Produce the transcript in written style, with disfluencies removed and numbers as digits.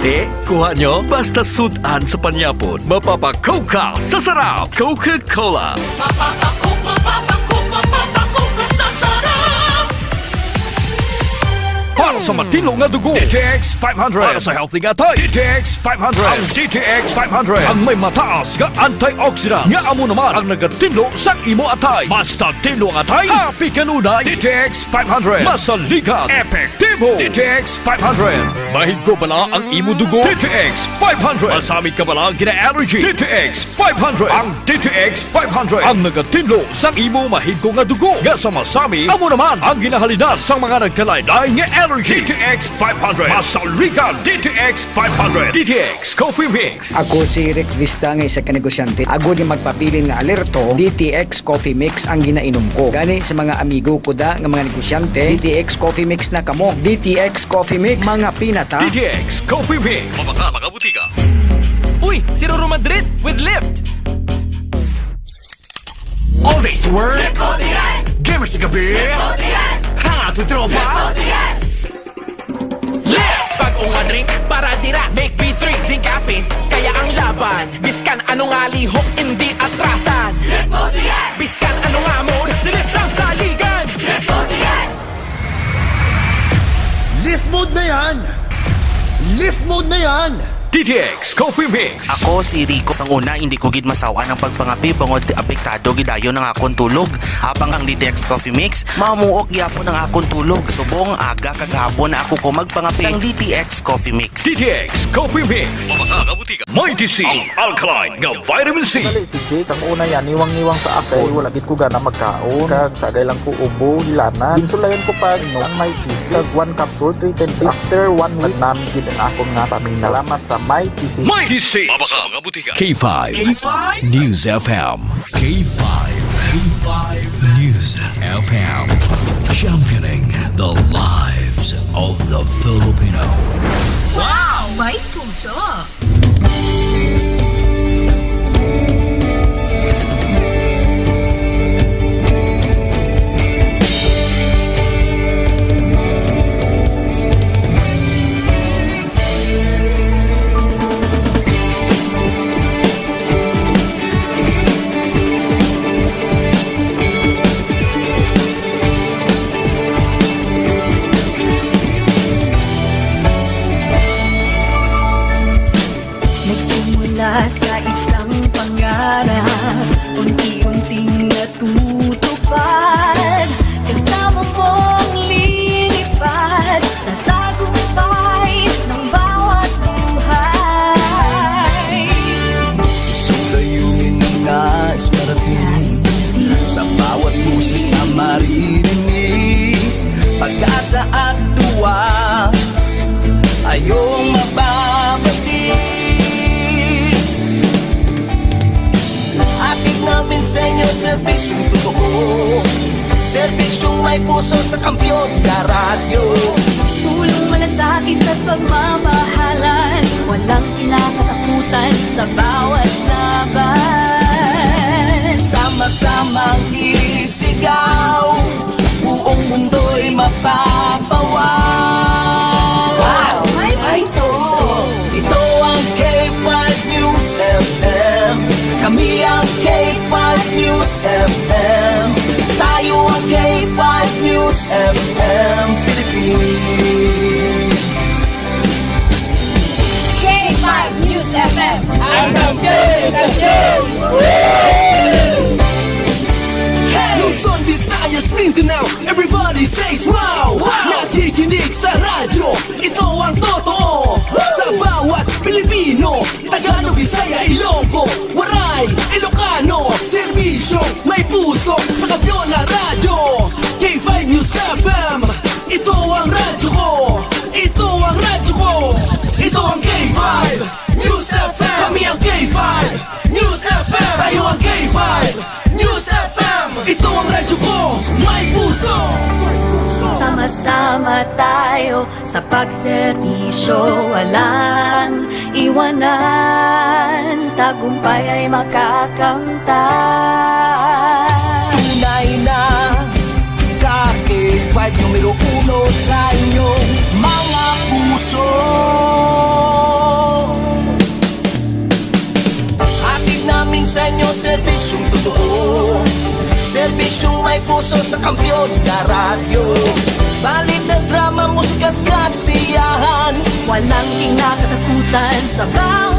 Lagi, kuha nyo, basta sudan sa panyapon. Mapapakoka sa sarap. Coca-Cola. Mapapakoka sa sarap. Para sa matinong nga dugo, DTX 500. Para sa healthy nga tayo, DTX 500. Ang DTX 500 ang may mataas nga antioxidant. Nga amo naman ang nagatinlo sa imo atay. Basta tinlo ang atay, happy kanunay. DTX 500. Masaligan, epektibo. DTX 500. Mahigko bala ang imo dugo. DTX 500. Masamit ka bala gina-allergy. DTX 500. Ang DTX 500 ang nagatinlo sa imo mahigko nga dugo. Nga sa masami, amo naman ang ginahalinas sa mga nagkalaylay nga allergy. DTX 500. Masaligan, DTX 500. DTX Coffee Mix. Ako si Rick Vista nga isa ka negosyante. Ako di magpapilin nga alerto, DTX Coffee Mix ang ginainom ko. Gani sa mga amigo ko da nga mga negosyante, DTX Coffee Mix na kamo. DTX Coffee Mix, mga pinata. DTX Coffee Mix. Mga butika. Uy, si Roro Madrid with Lyft. Always work. Likod yan. Gamers sa gabi. Likod yan. Hangat with tropa. Likod yan. Lyft! Bagong nga drink para dira. Make me drink, zinc caffeine. Kaya ang laban. Biskan anong nga lihok, hindi atrasan. Likod yan. Biskan anong nga mode, silip lang sa ligan. Likod yan. Lift mode na yan. Lift mode na yan. DTX Coffee Mix. Ako si Rico. Sang una, hindi ko gid masawa ng pagpangapi bangod apektado gidayon ng akong tulog. Habang ang DTX Coffee Mix, mamuok gyapon ng akong tulog. Subong aga kagahapon na ako ko magpangapi sang DTX Coffee Mix. DTX Coffee Mix. Mga butika. Mighty C. Ang alkaline nga vitamin C. Sali si Jake, ang una yan, niwang-niwang sa ako. Wala gid ko gana magkaon. Kag sagay lang ko ubo, hilanan. Insulayan ko pag no, ang may TC. Kag 1 capsule, 3 times. After 1 week, namin gid ang akong nga paminaw. Salamat sa may TC. Mighty C. Mga butika. K5. News FM. K5. News FM. Championing the lives of the Filipino. Wow! May puso. Sa isang pangarap, unti-unting natutupad. Kasama mong lilipad sa tagumpay ng bawat buhay. Isang nais parating sa bawat busis na maririnig. Pag-asa at tuwa ayong mababati. Namin sa inyo, serbisyong totoo. Serbisyong may puso sa kampyon na radyo. Tulong malasakit at pagmamahalan, walang kinakatakutan sa bawat laban. Sama-samang isigaw, buong mundo'y mapapawaw. Wow! May puso! Ito ang K5 News FM. Kami ang K5 News FM. Tayo ang K5 News FM Philippines. K5 News FM. Ang K-Station! Luzon, Visayas, Mindanao, everybody says wow! Nakikinig sa radyo, ito ang totoo. Sa bawat Pilipino, Tagalog, Bisaya, Ilonggo, Waray, Ilocano, serbisyo, may puso sa kampyon na radyo. K5 News FM, ito ang radyo ko. Ito ang radyo ko. Ito ang K5 News FM. Kami ang K5 News FM. Tayo ang K5 News FM. Ito ang radyo ko, may puso. Sama-sama tayo sa pagserbisyo, walang iwanan. Tagumpay ay makakamtan. Tunay na K5 numero 1 sa inyong mga puso. sa inyo, serbisyong totoo. Serbisyong may puso sa kampiyon na radyo. Balit na drama, musika at kasiyahan. Walang kinakatakutan sa bawat